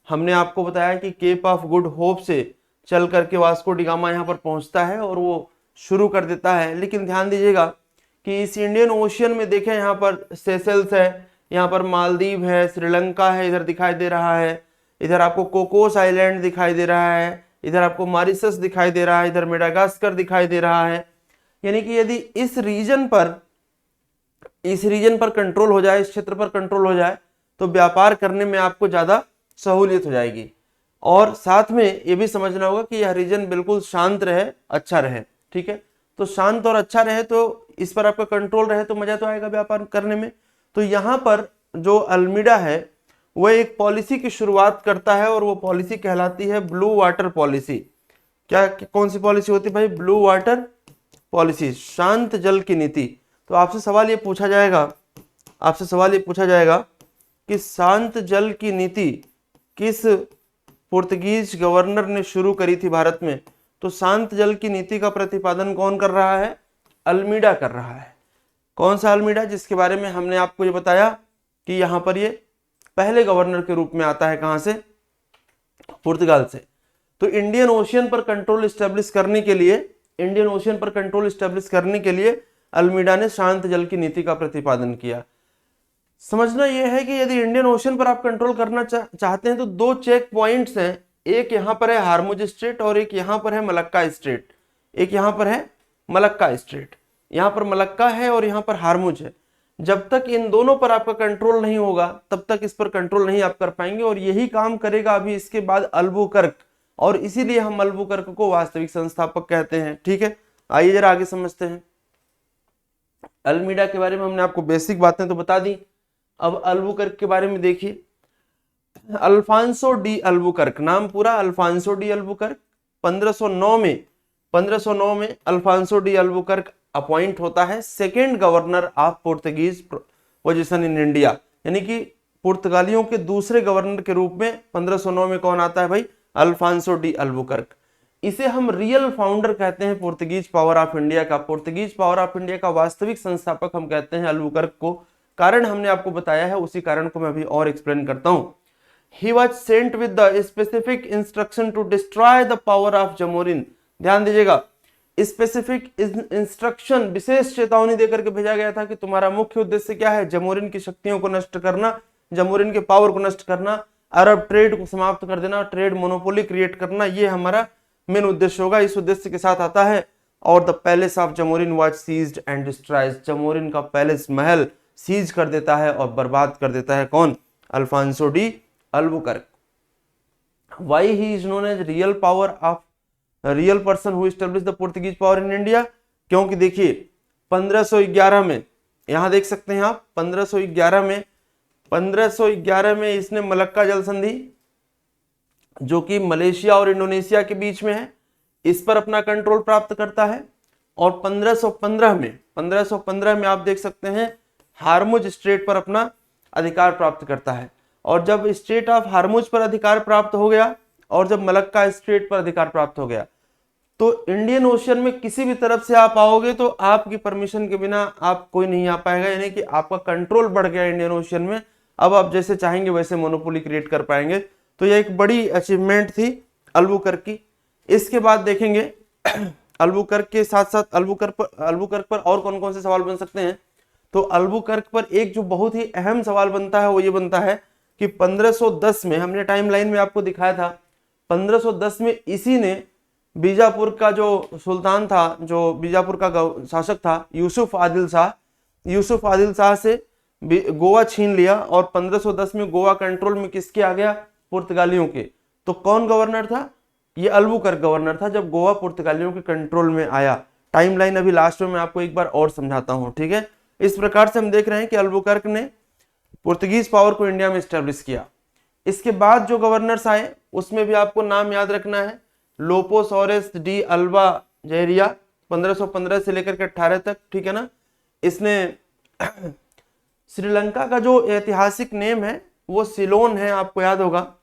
हमने आपको बताया कि केप ऑफ गुड होप से चल करके वास्को डिगामा यहाँ पर पहुंचता है और वो शुरू कर देता है। लेकिन ध्यान दीजिएगा कि इस इंडियन ओशियन में देखें, यहाँ पर सेशल्स है, यहाँ पर मालदीव है, श्रीलंका है, इधर दिखाई दे रहा है, इधर आपको कोकोस आइलैंड दिखाई दे रहा है, इधर आपको मॉरिशस दिखाई दे रहा है, इधर मेडागास्कर दिखाई दे रहा है। यानी कि यदि इस रीजन पर कंट्रोल हो जाए, इस क्षेत्र पर कंट्रोल हो जाए, तो व्यापार करने में आपको ज्यादा सहूलियत हो जाएगी। और साथ में ये भी समझना होगा कि यह रीजन बिल्कुल शांत रहे, अच्छा रहे। ठीक है, तो शांत और अच्छा रहे तो इस पर आपका कंट्रोल रहे तो मजा तो आएगा व्यापार करने में। तो यहाँ पर जो अल्मीडा है वह एक पॉलिसी की शुरुआत करता है और वो पॉलिसी कहलाती है ब्लू वाटर पॉलिसी। क्या कौन सी पॉलिसी होती है भाई? ब्लू वाटर पॉलिसी, शांत जल की नीति। तो आपसे सवाल ये पूछा जाएगा कि शांत जल की नीति किस पुर्तगीज गवर्नर ने शुरू करी थी भारत में? तो शांत जल की नीति का प्रतिपादन कौन कर रहा है? अल्मीडा कर रहा है। कौन सा अल्मीडा? जिसके बारे में हमने आपको ये बताया कि यहाँ पर ये पहले गवर्नर के रूप में आता है। कहां से? पुर्तगाल से। तो इंडियन ओशियन पर कंट्रोल स्टैब्लिश करने के लिए अल्मीडा ने शांत जल की नीति का प्रतिपादन किया। समझना यह है कि यदि इंडियन ओशियन पर आप कंट्रोल करना चाहते हैं तो 2 चेक पॉइंट्स हैं, एक यहां पर है हार्मुज स्ट्रेट और एक यहां पर है मलक्का स्ट्रेट। यहाँ पर मलक्का है और यहाँ पर हार्मुज है। जब तक इन दोनों पर आपका कंट्रोल नहीं होगा तब तक इस पर कंट्रोल नहीं आप कर पाएंगे, और यही काम करेगा अभी इसके बाद अल्बुकर्क, और इसीलिए हम अल्बुकर्क को वास्तविक संस्थापक कहते हैं। ठीक है, आइए जरा आगे समझते हैं। अल्मीडा के बारे में हमने आपको बेसिक बातें तो बता दी, अब अल्बुकर्क के बारे में देखिए। अल्फांसो डी अल्बुकर्क, नाम पूरा अल्फांसो डी अल्बुकर्क। 1509 में अल्फांसो डी अल्बुकर्क अपॉइंट होता है second governor of Portuguese position in India, यानी कि पुर्तगालियों के दूसरे गवर्नर के रूप में 1509 में कौन आता है भाई? Afonso de Albuquerque. इसे हम रियल फाउंडर कहते हैं पोर्तुगीज पावर ऑफ इंडिया का। पोर्तुगीज पावर ऑफ इंडिया का वास्तविक संस्थापक हम कहते हैं अल्बुकर्क को। कारण हमने आपको बताया है, उसी कारण को मैं अभी और एक्सप्लेन करता हूं। He was sent with the specific instruction to destroy the power of Jamorin। ध्यान दीजिएगा, स्पेसिफिक इंस्ट्रक्शन, विशेष चेतावनी देकर के भेजा गया था कि तुम्हारा मुख्य उद्देश्य क्या है? जमोरिन की शक्तियों को नष्ट करना, जमोरिन के पावर को नष्ट करना, अरब ट्रेड को समाप्त कर देना, ट्रेड मोनोपोली क्रिएट करना, ये हमारा मेन उद्देश्य होगा। इस उद्देश्य के साथ आता है। और the palace of Zamorin was seized and destroyed, Zamorin का पैलेस, महल सीज कर देता है और बर्बाद कर देता है कौन? Afonso de Albuquerque. Why he is known as real power of real person who established the Portuguese power in India? क्योंकि देखिए 1511 में, यहां देख सकते हैं आप, 1511 में इसने मलक्का जल संधि, जो कि मलेशिया और इंडोनेशिया के बीच में है, इस पर अपना कंट्रोल प्राप्त करता है। और 1515 में आप देख सकते हैं हार्मुज स्ट्रेट पर अपना अधिकार प्राप्त करता है। और जब स्ट्रेट ऑफ हार्मुज पर अधिकार प्राप्त हो गया और जब मलक्का स्ट्रेट पर अधिकार प्राप्त हो गया, तो इंडियन ओशियन में किसी भी तरफ से आप आओगे तो आपकी परमिशन के बिना आप कोई नहीं आ पाएगा, यानी कि आपका कंट्रोल बढ़ गया इंडियन ओशियन में। अब आप जैसे चाहेंगे वैसे मोनोपोली क्रिएट कर पाएंगे। तो यह एक बड़ी अचीवमेंट थी अल्बुकर्क की। इसके बाद देखेंगे अल्बुकर्क के साथ साथ अल्बुकर्क पर और कौन कौन से सवाल बन सकते हैं। तो अल्बुकर्क पर एक जो बहुत ही अहम सवाल बनता है वो ये बनता है कि 1510 में, हमने टाइमलाइन में आपको दिखाया था, 1510 में इसी ने बीजापुर का जो सुल्तान था, जो बीजापुर का शासक था, यूसुफ आदिल शाह से गोवा छीन लिया। और 1510 में गोवा कंट्रोल में किसके आ गया? पुर्तगालियों के। तो कौन गवर्नर था? ये अल्बुकर्क गवर्नर था जब गोवा पुर्तगालियों के कंट्रोल में आया। टाइमलाइन अभी लास्ट में मैं आपको एक बार और समझाता हूं, ठीक है। इस प्रकार से हम देख रहे हैं कि अल्बुकर्क ने पुर्तगीज पावर को इंडिया में स्टैब्लिश किया। इसके बाद जो गवर्नर्स आए उसमें भी आपको नाम याद रखना है। लोपोसोरेस डी अल्बा जहरिया 1515 से लेकर के 18 तक, ठीक है ना। इसने श्रीलंका का जो ऐतिहासिक नेम है वो सिलोन है, आपको याद होगा,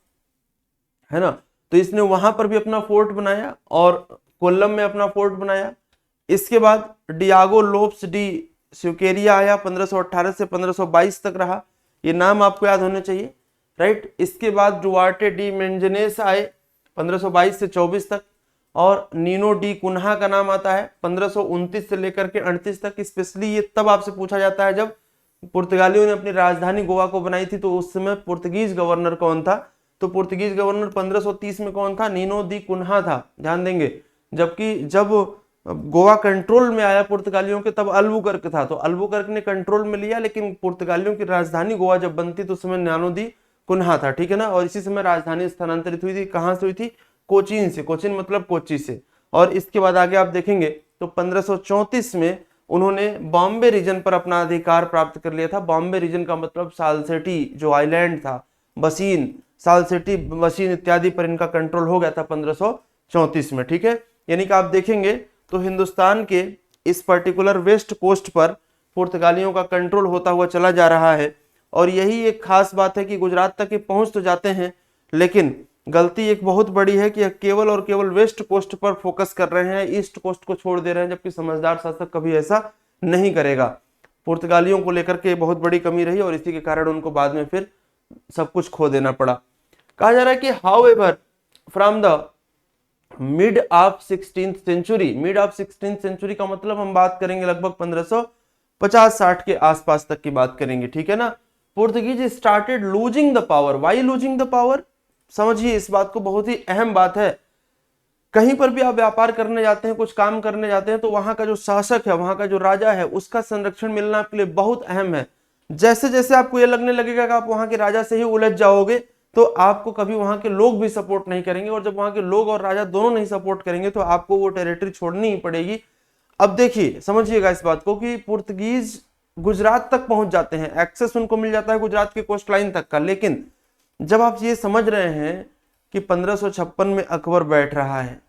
है ना। तो इसने वहां पर भी अपना फोर्ट बनाया और कोल्लम में अपना फोर्ट बनाया। इसके बाद डियागो लोप्स डी स्यूकेरिया आया, 1518 से 1522 तक रहा। ये नाम आपको याद होने चाहिए, राइट। इसके बाद डुआर्टे डी मेंजेनेस आए 1522 से 24 तक। और नीनो डी कुन्हा का नाम आता है 1529 से लेकर के 38 तक। स्पेशली ये तब आपसे पूछा जाता है जब पुर्तगालियों ने अपनी राजधानी गोवा को बनाई थी, तो उस समय पुर्तगीज गवर्नर कौन था? तो पुर्तगीज गवर्नर 1530 में कौन था? नीनो दी कुन्हा था, ध्यान देंगे। जबकि जब गोवा कंट्रोल में आया पुर्तगालियों के तब अल्बुकर्क था। तो अल्बुकर्क ने कंट्रोल में लिया, लेकिन पुर्तगालियों की राजधानी गोवा जब बनती तो उस समय नीनो दी कुन्हा था, ठीक है ना। और इसी समय राजधानी स्थानांतरित हुई थी, कहां से हुई थी? कोचीन से। कोचीन मतलब कोच्चि से। और इसके बाद आगे आप देखेंगे तो 1534 में उन्होंने बॉम्बे रीजन पर अपना अधिकार प्राप्त कर लिया था। बॉम्बे रीजन का मतलब सालसेटी जो आइलैंड था, बसीन, सालसेटी, बसीन इत्यादि पर इनका कंट्रोल हो गया था 1534 में, ठीक है। यानी कि आप देखेंगे तो हिंदुस्तान के इस पर्टिकुलर वेस्ट कोस्ट पर पुर्तगालियों का कंट्रोल होता हुआ चला जा रहा है। और यही एक खास बात है कि गुजरात तक ये पहुंच तो जाते हैं, लेकिन गलती एक बहुत बड़ी है कि केवल और केवल वेस्ट कोस्ट पर फोकस कर रहे हैं, ईस्ट कोस्ट को छोड़ दे रहे हैं, जबकि समझदार शासक कभी ऐसा नहीं करेगा। पुर्तगालियों को लेकर के बहुत बड़ी कमी रही और इसी के कारण उनको बाद में फिर सब कुछ खो देना पड़ा। कहा जा रहा है कि however from the mid of 16th century, mid of 16th century का मतलब हम बात करेंगे लगभग 1550-60 के आसपास तक की बात करेंगे, ठीक है ना। Portuguese started losing the power. Why losing the power? समझिए इस बात को, बहुत ही अहम बात है। कहीं पर भी आप व्यापार करने जाते हैं, कुछ काम करने जाते हैं, तो वहां का जो शासक है, वहां का जो राजा है, उसका संरक्षण मिलना आपके लिए बहुत अहम है। जैसे जैसे आपको ये लगने लगेगा कि आप वहां के राजा से ही उलझ जाओगे, तो आपको कभी वहां के लोग भी सपोर्ट नहीं करेंगे, और जब वहां के लोग और राजा दोनों नहीं सपोर्ट करेंगे तो आपको वो टेरिटरी छोड़नी ही पड़ेगी। अब देखिए, समझिएगा इस बात को कि पुर्तगीज गुजरात तक पहुंच जाते हैं, एक्सेस उनको मिल जाता है गुजरात के कोस्ट लाइन तक का। लेकिन जब आप ये समझ रहे हैं कि 1556 में अकबर बैठ रहा है,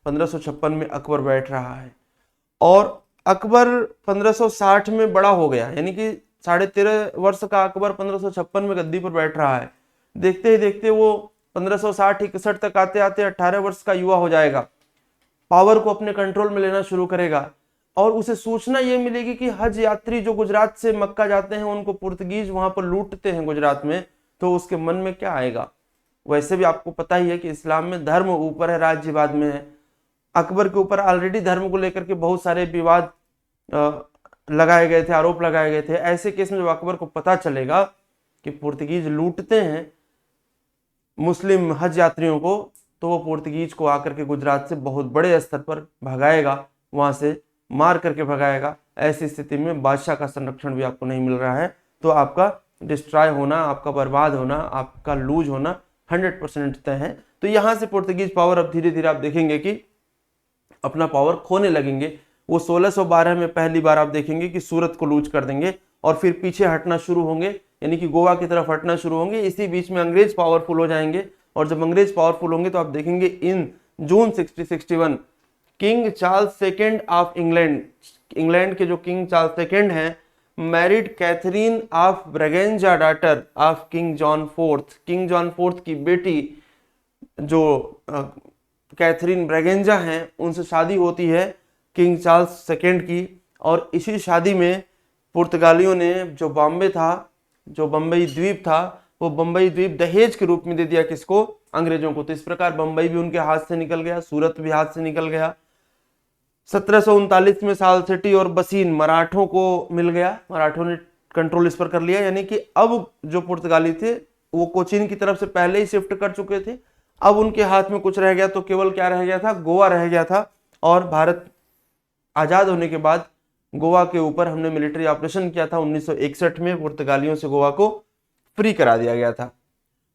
1556 में अकबर बैठ रहा है, और अकबर 1560 में बड़ा हो गया, यानी कि 13.5 वर्ष का अकबर 1556 में गद्दी पर बैठ रहा है। देखते ही देखते वो 1560-61 तक आते आते 18 वर्ष का युवा हो जाएगा, पावर को अपने कंट्रोल में लेना शुरू करेगा, और उसे सूचना ये मिलेगी कि हज यात्री जो गुजरात से मक्का जाते हैं उनको पुर्तगीज वहां पर लूटते हैं गुजरात में। तो उसके मन में क्या आएगा? वैसे भी आपको पता ही है कि इस्लाम में धर्म ऊपर है, राज्य बाद में है। अकबर के ऊपर ऑलरेडी धर्म को लेकर के बहुत सारे विवाद लगाए गए थे, आरोप लगाए गए थे। ऐसे केस में जब अकबर को पता चलेगा कि पुर्तगीज लूटते हैं मुस्लिम हज यात्रियों को, तो वो पुर्तगीज को आकर के गुजरात से बहुत बड़े स्तर पर भगाएगा, वहां से मार करके भगाएगा। ऐसी स्थिति में बादशाह का संरक्षण भी आपको नहीं मिल रहा है, तो आपका डिस्ट्रॉय होना, आपका बर्बाद होना, आपका लूज होना 100% तय है। तो यहां से पुर्तगीज पावर अब धीरे धीरे आप देखेंगे कि अपना पावर खोने लगेंगे। वो 1612 में पहली बार आप देखेंगे कि सूरत को लूज कर देंगे और फिर पीछे हटना शुरू होंगे, यानी कि गोवा की तरफ हटना शुरू होंगे। इसी बीच में अंग्रेज पावरफुल हो जाएंगे, और जब अंग्रेज पावरफुल होंगे तो आप देखेंगे in June 1661 king Charles second of England, England के जो किंग चार्ल्स सेकेंड हैं, married Catherine of Braganza, daughter of king John fourth. King John fourth की बेटी जो कैथरीन ब्रेगेंजा हैं, उनसे शादी होती है किंग चार्ल्स सेकेंड की। और इसी शादी में पुर्तगालियों ने जो बॉम्बे था, जो बम्बई द्वीप था, वो बम्बई द्वीप दहेज के रूप में दे दिया किसको? अंग्रेजों को। तो इस प्रकार बम्बई भी उनके हाथ से निकल गया, सूरत भी हाथ से निकल गया। 1739 में साल सिटी और बसीन मराठों को मिल गया, मराठों ने कंट्रोल इस पर कर लिया। यानी कि अब जो पुर्तगाली थे वो कोचीन की तरफ से पहले ही शिफ्ट कर चुके थे, अब उनके हाथ में कुछ रह गया तो केवल क्या रह गया था? गोवा रह गया था। और भारत आजाद होने के बाद गोवा के ऊपर हमने मिलिट्री ऑपरेशन किया था 1961 में, पुर्तगालियों से गोवा को फ्री करा दिया गया था।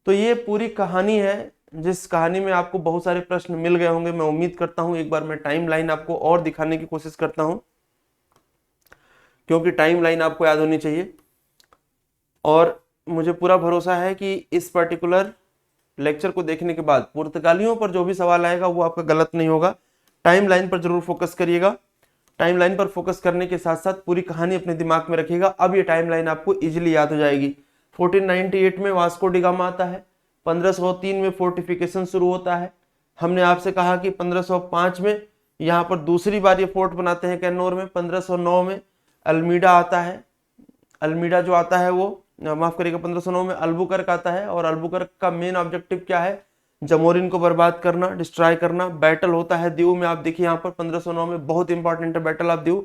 तो ये पूरी कहानी है, जिस कहानी में आपको बहुत सारे प्रश्न मिल गए होंगे। मैं उम्मीद करता हूं एक बार मैं टाइमलाइन आपको और दिखाने की कोशिश करता हूं, क्योंकि टाइमलाइन आपको याद होनी चाहिए। और मुझे पूरा भरोसा है कि इस पर्टिकुलर लेक्चर को देखने के बाद पुर्तगालियों पर जो भी सवाल आएगा वो आपका गलत नहीं होगा। टाइमलाइन पर जरूर फोकस करिएगा। टाइमलाइन पर फोकस करने के साथ साथ पूरी कहानी अपने दिमाग में रखिएगा। अब ये टाइमलाइन आपको इजीली याद हो जाएगी। 1498 में वास्को डी गामा आता है, 1503 में फोर्टिफिकेशन शुरू होता है। हमने आपसे कहा कि 1505 में यहाँ पर दूसरी बार ये फोर्ट बनाते हैं कैन्नौर में। 1509 में अल्मीडा आता है, अल्मीडा जो आता है वो माफ करिएगा 1509 में अल्बुकर्क आता है। और अल्बुकर्क का मेन ऑब्जेक्टिव क्या है? जमोरिन को बर्बाद करना, डिस्ट्रॉय करना। बैटल होता है दीव में, आप देखिए यहाँ पर 1509 में बहुत इंपॉर्टेंट है battle of Diu.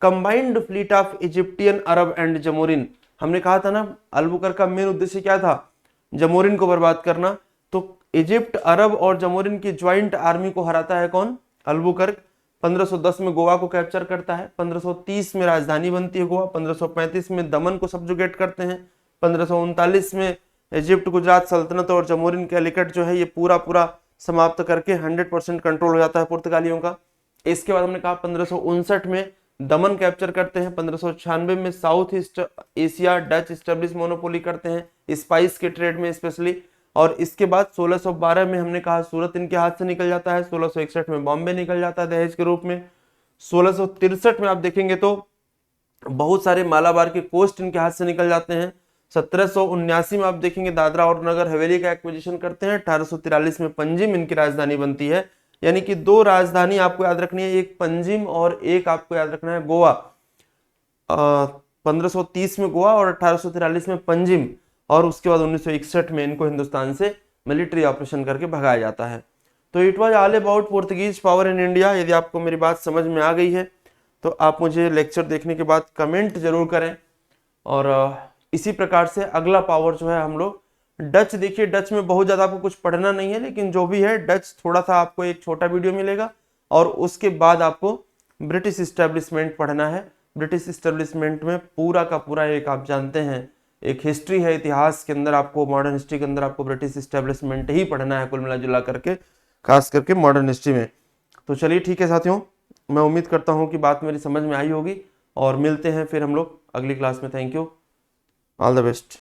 Combined fleet of Egyptian, Arab and Zamorin. हमने कहा था ना अल्बुकर्क का मेन उद्देश्य क्या था? जमोरिन को बर्बाद करना। तो इजिप्ट, अरब और जमोरिन की ज्वाइंट आर्मी को हराता है कौन? अल्बुकर्क। 1510 में गोवा को कैप्चर करता है। 1530 में राजधानी बनती है गोवा। 1535 में दमन को सब्जुगेट करते हैं। 1539 में इजिप्ट, गुजरात सल्तनत और जमोरिन कैलिकट जो है ये पूरा समाप्त करके 100% कंट्रोल हो जाता है पुर्तगालियों का। इसके बाद हमने कहा 1559 में दमन कैप्चर करते हैं। 1596 में south East Asia Dutch establish monopoly करते हैं, स्पाइस के ट्रेड में स्पेशली। और इसके बाद 1612 में हमने कहा सूरत इनके हाथ से निकल जाता है। 1661 में बॉम्बे निकल जाता है दहेज के रूप में। 1663 में आप देखेंगे तो बहुत सारे मालाबार के कोस्ट इनके हाथ से निकल जाते हैं। 1779 में आप देखेंगे दादरा और नगर हवेली का एक्विजिशन करते हैं। 1843 में पंजिम इनकी राजधानी बनती है। यानी कि दो राजधानी आपको याद रखनी है, एक पंजिम और एक आपको याद रखना है गोवा। 1530 में गोवा और 1843 में पंजिम। और उसके बाद 1961 में इनको हिंदुस्तान से मिलिट्री ऑपरेशन करके भगाया जाता है। तो it was all about Portuguese power in India. यदि आपको मेरी बात समझ में आ गई है तो आप मुझे लेक्चर देखने के बाद कमेंट जरूर करें। और इसी प्रकार से अगला पावर जो है हम लोग डच देखिए, डच में बहुत ज़्यादा आपको कुछ पढ़ना नहीं है, लेकिन जो भी है डच थोड़ा सा आपको एक छोटा वीडियो मिलेगा, और उसके बाद आपको ब्रिटिश इस्टेब्लिशमेंट पढ़ना है। ब्रिटिश इस्टेब्लिशमेंट में पूरा का पूरा एक आप जानते हैं एक हिस्ट्री है, इतिहास के अंदर आपको, मॉडर्न हिस्ट्री के अंदर आपको ब्रिटिश इस्टेब्लिशमेंट ही पढ़ना है कुल मिला जुला करके, खास करके मॉडर्न हिस्ट्री में। तो चलिए ठीक है साथियों, मैं उम्मीद करता हूँ कि बात मेरी समझ में आई होगी, और मिलते हैं फिर हम लोग अगली क्लास में। Thank you, all the best.